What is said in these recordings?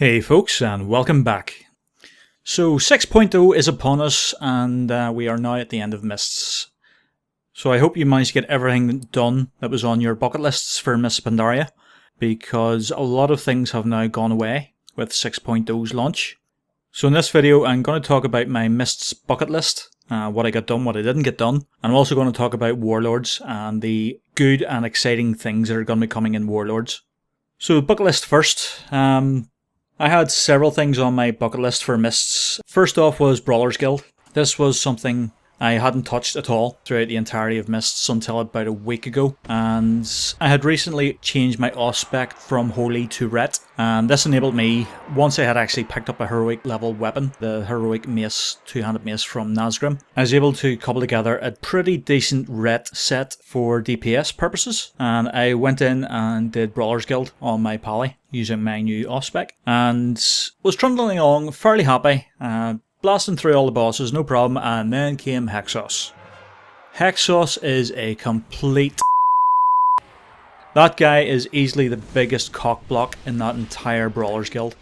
Hey folks, and welcome back. So 6.0 is upon us, and we are now at the end of Mists. So I hope you managed to get everything done that was on your bucket lists for Mists Pandaria, because a lot of things have now gone away with 6.0's launch. So in this video I'm going to talk about my Mists bucket list, what I got done, what I didn't get done, and I'm also going to talk about Warlords and the good and exciting things that are going to be coming in Warlords. So bucket list first. I had several things on my bucket list for Mists. First off was Brawlers Guild. This was something I hadn't touched at all throughout the entirety of Mists until about a week ago, and I had recently changed my ausspec from Holy to Ret, and this enabled me, once I had actually picked up a heroic level weapon, the heroic mace, two-handed mace from Nazgrim, I was able to cobble together a pretty decent Ret set for DPS purposes, and I went in and did Brawlers Guild on my Pally using my new ausspec, and was trundling along fairly happy, blasting through all the bosses, no problem, and then came Hexos. Hexos is a complete That guy is easily the biggest cockblock in that entire Brawlers Guild.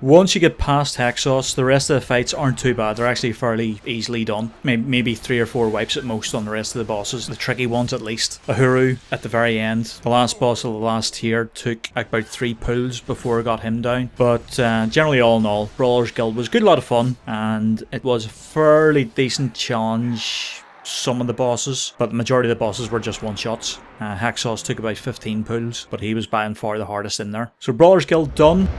Once you get past Hexos, the rest of the fights aren't too bad. They're actually fairly easily done. Maybe 3 or 4 wipes at most on the rest of the bosses, the tricky ones at least. Ahuru at the very end. The last boss of the last tier took about 3 pulls before I got him down. But generally all in all, Brawlers Guild was a good lot of fun, and it was a fairly decent challenge. Some of the bosses, but the majority of the bosses were just one-shots. Hexos took about 15 pulls, but he was by and far the hardest in there. So Brawlers Guild done.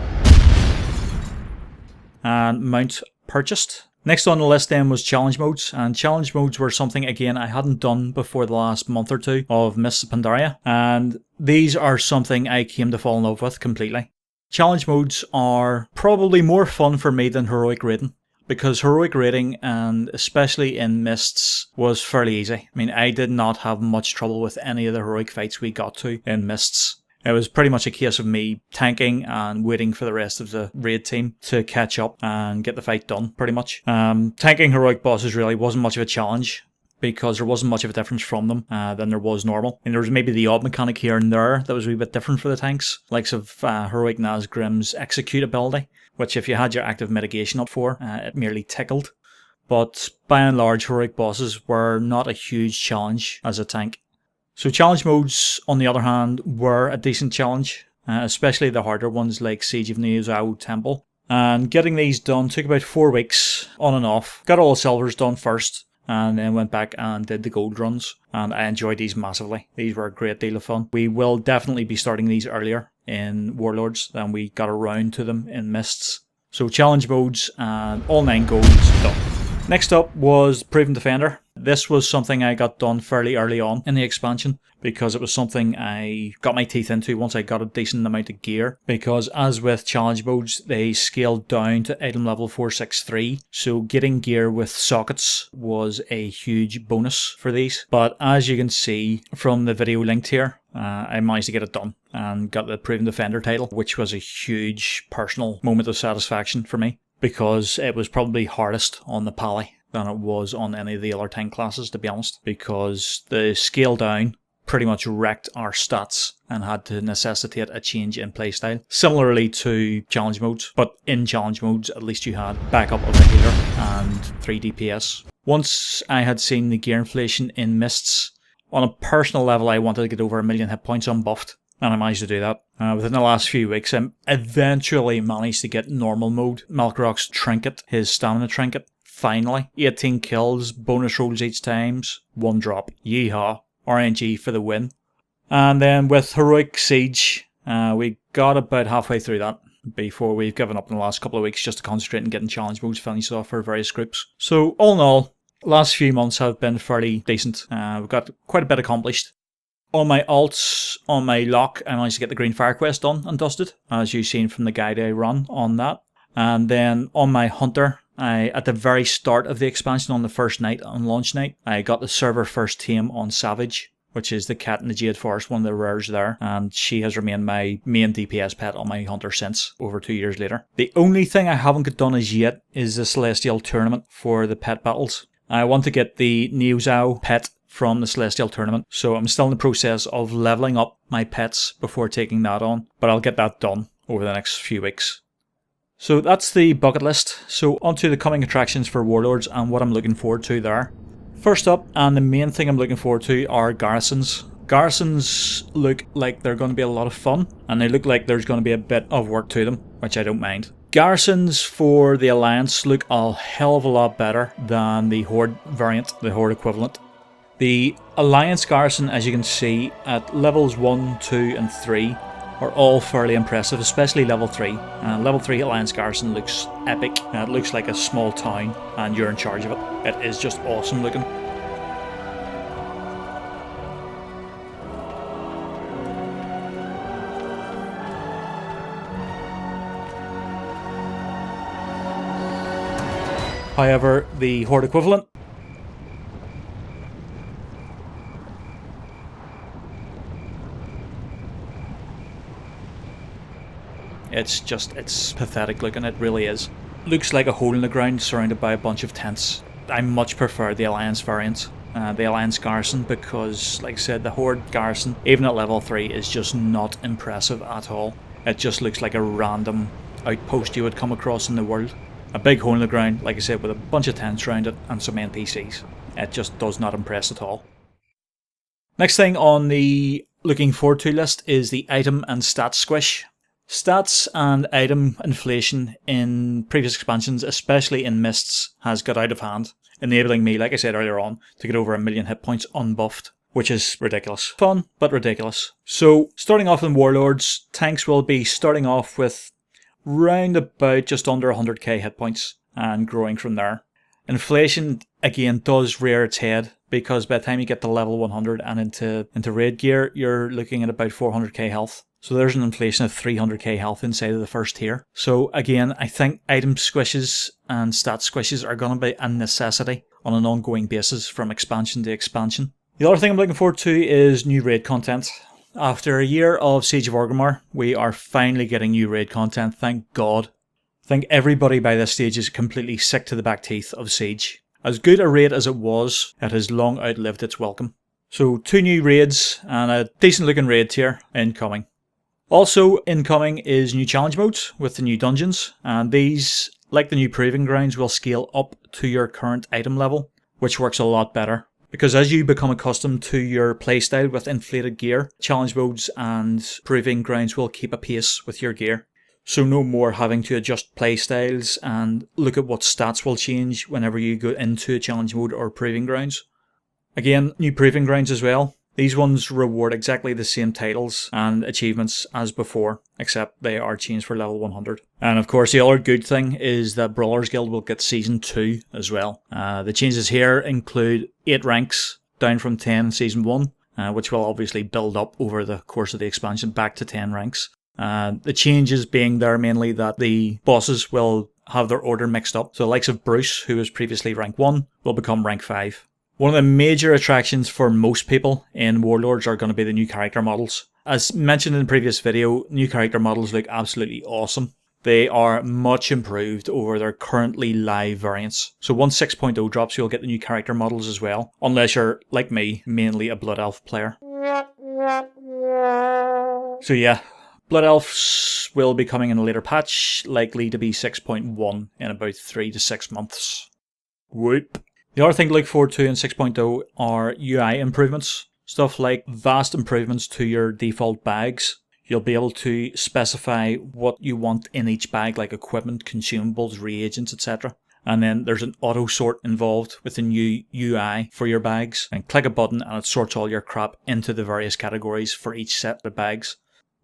And mount purchased. Next on the list then was challenge modes, and challenge modes were something again I hadn't done before the last month or two of Mists Pandaria, and these are something I came to fall in love with completely. Challenge modes are probably more fun for me than heroic raiding, because heroic raiding, and especially in Mists, was fairly easy. I mean, I did not have much trouble with any of the heroic fights we got to in Mists. It was pretty much a case of me tanking and waiting for the rest of the raid team to catch up and get the fight done, pretty much. Tanking heroic bosses really wasn't much of a challenge, because there wasn't much of a difference from them than there was normal. And there was maybe the odd mechanic here and there that was a wee bit different for the tanks, likes of heroic Nazgrim's execute ability, which if you had your active mitigation up for, it merely tickled. But by and large, heroic bosses were not a huge challenge as a tank. So challenge modes, on the other hand, were a decent challenge, especially the harder ones like Siege of Neo Temple. And getting these done took about 4 weeks, on and off. Got all the silvers done first, and then went back and did the gold runs. And I enjoyed these massively. These were a great deal of fun. We will definitely be starting these earlier in Warlords than we got around to them in Mists. So challenge modes and all 9 golds done. Next up was Proven Defender. This was something I got done fairly early on in the expansion, because it was something I got my teeth into once I got a decent amount of gear, because as with challenge modes, they scaled down to item level 463, so getting gear with sockets was a huge bonus for these. But as you can see from the video linked here, I managed to get it done and got the Proven Defender title, which was a huge personal moment of satisfaction for me, because it was probably hardest on the Pally than it was on any of the other tank classes, to be honest, because the scale down pretty much wrecked our stats and had to necessitate a change in playstyle. Similarly to challenge modes, but in challenge modes at least you had backup of a healer and 3 DPS. Once I had seen the gear inflation in Mists, on a personal level I wanted to get over 1 million hit points unbuffed, and I managed to do that. Within the last few weeks I eventually managed to get normal mode. Malkorok's trinket, his stamina trinket, finally. 18 kills, bonus rolls each time, 1 drop. Yeehaw. RNG for the win. And then with Heroic Siege, we got about halfway through that before we've given up in the last couple of weeks just to concentrate on getting challenge modes finished off for various groups. So all in all, last few months have been fairly decent. We've got quite a bit accomplished. On my alts, on my lock, I managed to get the Green Fire quest done and dusted, as you've seen from the guide I run on that. And then on my hunter, at the very start of the expansion, on the first night, on launch night, I got the server first tame on Savage, which is the cat in the Jade Forest, one of the rares there, and she has remained my main DPS pet on my hunter since, over 2 years later. The only thing I haven't got done as yet is the Celestial Tournament for the pet battles. I want to get the Neo pet from the Celestial Tournament, so I'm still in the process of leveling up my pets before taking that on, but I'll get that done over the next few weeks. So that's the bucket list. So onto the coming attractions for Warlords and what I'm looking forward to there. First up, and the main thing I'm looking forward to, are Garrisons. Garrisons look like they're going to be a lot of fun, and they look like there's going to be a bit of work to them, which I don't mind. Garrisons for the Alliance look a hell of a lot better than the Horde variant, the Horde equivalent. The Alliance Garrison, as you can see, at levels 1, 2 and 3 are all fairly impressive, especially level 3. Level 3 Alliance Garrison looks epic. It looks like a small town and you're in charge of it. It is just awesome looking. However, the Horde equivalent, it's pathetic looking, it really is. Looks like a hole in the ground surrounded by a bunch of tents. I much prefer the Alliance variant, the Alliance Garrison, because, like I said, the Horde Garrison, even at level 3, is just not impressive at all. It just looks like a random outpost you would come across in the world. A big hole in the ground, like I said, with a bunch of tents around it and some NPCs. It just does not impress at all. Next thing on the looking forward to list is the item and stats squish. Stats and item inflation in previous expansions, especially in Mists, has got out of hand, enabling me, like I said earlier on, to get over 1 million hit points unbuffed, which is ridiculous. Fun, but ridiculous. So, starting off in Warlords, tanks will be starting off with round about just under 100k hit points and growing from there. Inflation again does rear its head, because by the time you get to level 100 and into raid gear, you're looking at about 400k health. So there's an inflation of 300k health inside of the first tier. So again, I think item squishes and stat squishes are going to be a necessity on an ongoing basis from expansion to expansion. The other thing I'm looking forward to is new raid content. After a year of Siege of Orgrimmar, we are finally getting new raid content, thank God. I think everybody by this stage is completely sick to the back teeth of Siege. As good a raid as it was, it has long outlived its welcome. So 2 new raids and a decent looking raid tier incoming. Also incoming is new challenge modes with the new dungeons, and these, like the new proving grounds, will scale up to your current item level, which works a lot better. Because as you become accustomed to your playstyle with inflated gear, challenge modes and proving grounds will keep a pace with your gear. So no more having to adjust playstyles and look at what stats will change whenever you go into a challenge mode or proving grounds. Again, new proving grounds as well. These ones reward exactly the same titles and achievements as before, except they are changed for level 100. And of course, the other good thing is that Brawlers Guild will get Season 2 as well. The changes here include 8 ranks, down from 10 in Season 1, which will obviously build up over the course of the expansion back to 10 ranks. The changes being there mainly that the bosses will have their order mixed up. So the likes of Bruce, who was previously rank 1, will become rank 5. One of the major attractions for most people in Warlords are going to be the new character models. As mentioned in the previous video, new character models look absolutely awesome. They are much improved over their currently live variants. So once 6.0 drops, you'll get the new character models as well, unless you're, like me, mainly a Blood Elf player. So yeah, Blood Elves will be coming in a later patch, likely to be 6.1 in about 3 to 6 months. Whoop. The other thing to look forward to in 6.0 are UI improvements. Stuff like vast improvements to your default bags. You'll be able to specify what you want in each bag, like equipment, consumables, reagents, etc. And then there's an auto sort involved with the new UI for your bags. And click a button and it sorts all your crap into the various categories for each set of bags.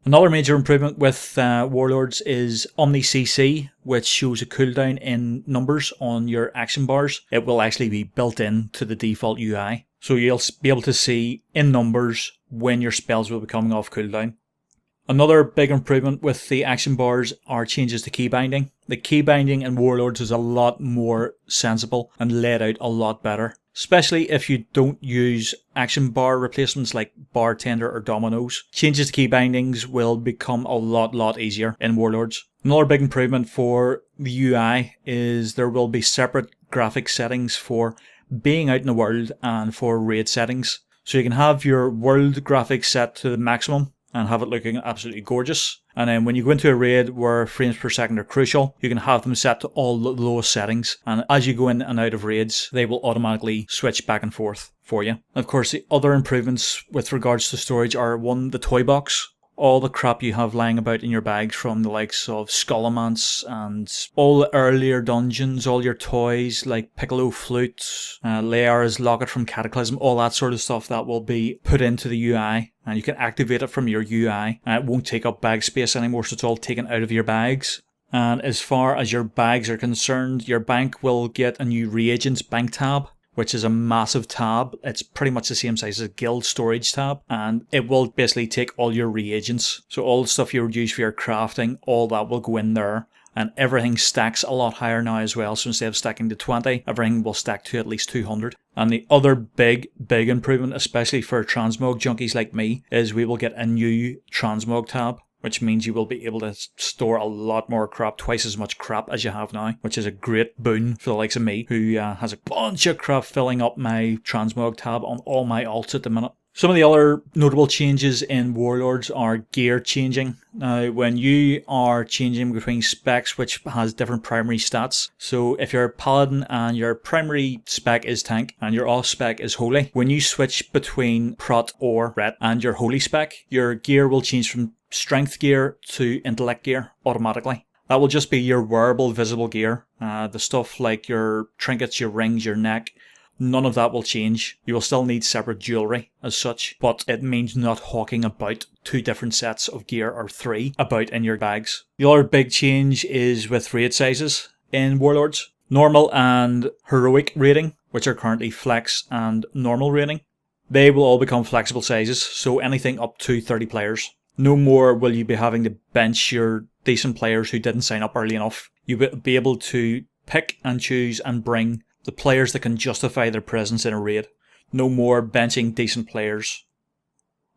Another major improvement with Warlords is Omni CC, which shows a cooldown in numbers on your action bars. It will actually be built in to the default UI. So you'll be able to see in numbers when your spells will be coming off cooldown. Another big improvement with the action bars are changes to key binding. The key binding in Warlords is a lot more sensible and laid out a lot better. Especially if you don't use action bar replacements like Bartender or Dominoes. Changes to key bindings will become a lot easier in Warlords. Another big improvement for the UI is there will be separate graphic settings for being out in the world and for raid settings. So you can have your world graphics set to the maximum, and have it looking absolutely gorgeous. And then when you go into a raid where frames per second are crucial, you can have them set to all the lowest settings, and as you go in and out of raids, they will automatically switch back and forth for you. Of course, the other improvements with regards to storage are, one, the toy box. All the crap you have lying about in your bags from the likes of Skullomance and all the earlier dungeons, all your toys like Piccolo Flute, Leara's Locket from Cataclysm, all that sort of stuff that will be put into the UI, and you can activate it from your UI, and it won't take up bag space anymore, so it's all taken out of your bags. And as far as your bags are concerned, your bank will get a new reagents bank tab, which is a massive tab. It's pretty much the same size as a guild storage tab, and it will basically take all your reagents. So all the stuff you would use for your crafting, all that will go in there, and everything stacks a lot higher now as well. So instead of stacking to 20, everything will stack to at least 200. And the other big improvement, especially for transmog junkies like me, is we will get a new transmog tab, which means you will be able to store a lot more crap, twice as much crap as you have now, which is a great boon for the likes of me, who has a bunch of crap filling up my transmog tab on all my alts at the minute. Some of the other notable changes in Warlords are gear changing. Now, when you are changing between specs, which has different primary stats, so if you're a paladin and your primary spec is tank and your off spec is holy, when you switch between prot or ret and your holy spec, your gear will change from strength gear to intellect gear automatically. That will just be your wearable visible gear. The stuff like your trinkets, your rings, your neck, none of that will change. You will still need separate jewellery as such, but it means not hawking about 2 different sets of gear or 3 about in your bags. The other big change is with raid sizes in Warlords. Normal and heroic rating, which are currently flex and normal rating, they will all become flexible sizes, so anything up to 30 players. No more will you be having to bench your decent players who didn't sign up early enough. You will be able to pick and choose and bring the players that can justify their presence in a raid. No more benching decent players.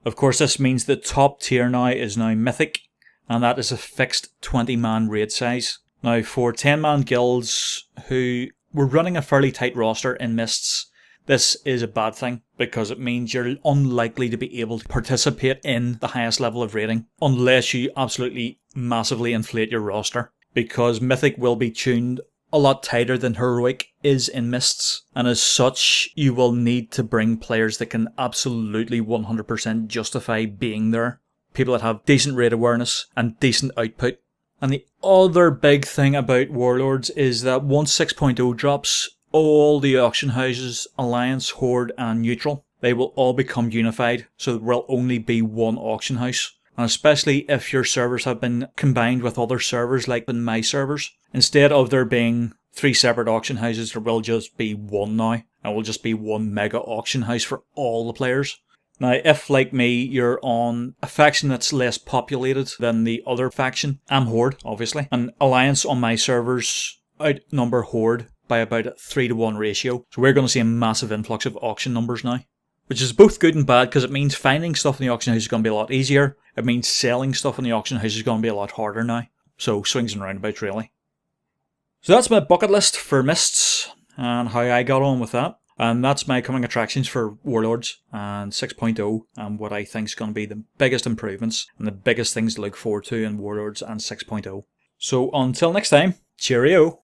Of course, this means the top tier now is now Mythic, and that is a fixed 20-man raid size. Now, for 10-man guilds who were running a fairly tight roster in Mists, this is a bad thing, because it means you're unlikely to be able to participate in the highest level of rating unless you absolutely massively inflate your roster, because Mythic will be tuned a lot tighter than Heroic is in Mists, and as such you will need to bring players that can absolutely 100% justify being there. People that have decent raid awareness and decent output. And the other big thing about Warlords is that once 6.0 drops, all the auction houses, Alliance, Horde and Neutral, they will all become unified, so there will only be one auction house. And especially if your servers have been combined with other servers like in my servers, instead of there being 3 separate auction houses, there will just be one now. It will just be one mega auction house for all the players. Now, if like me, you're on a faction that's less populated than the other faction, I'm Horde, obviously, and Alliance on my servers outnumber Horde by about a 3-to-1 ratio. So we're going to see a massive influx of auction numbers now, which is both good and bad, because it means finding stuff in the auction house is going to be a lot easier. It means selling stuff in the auction house is going to be a lot harder now. So swings and roundabouts, really. So that's my bucket list for Mists and how I got on with that. And that's my coming attractions for Warlords and 6.0 and what I think is going to be the biggest improvements and the biggest things to look forward to in Warlords and 6.0. So until next time, cheerio!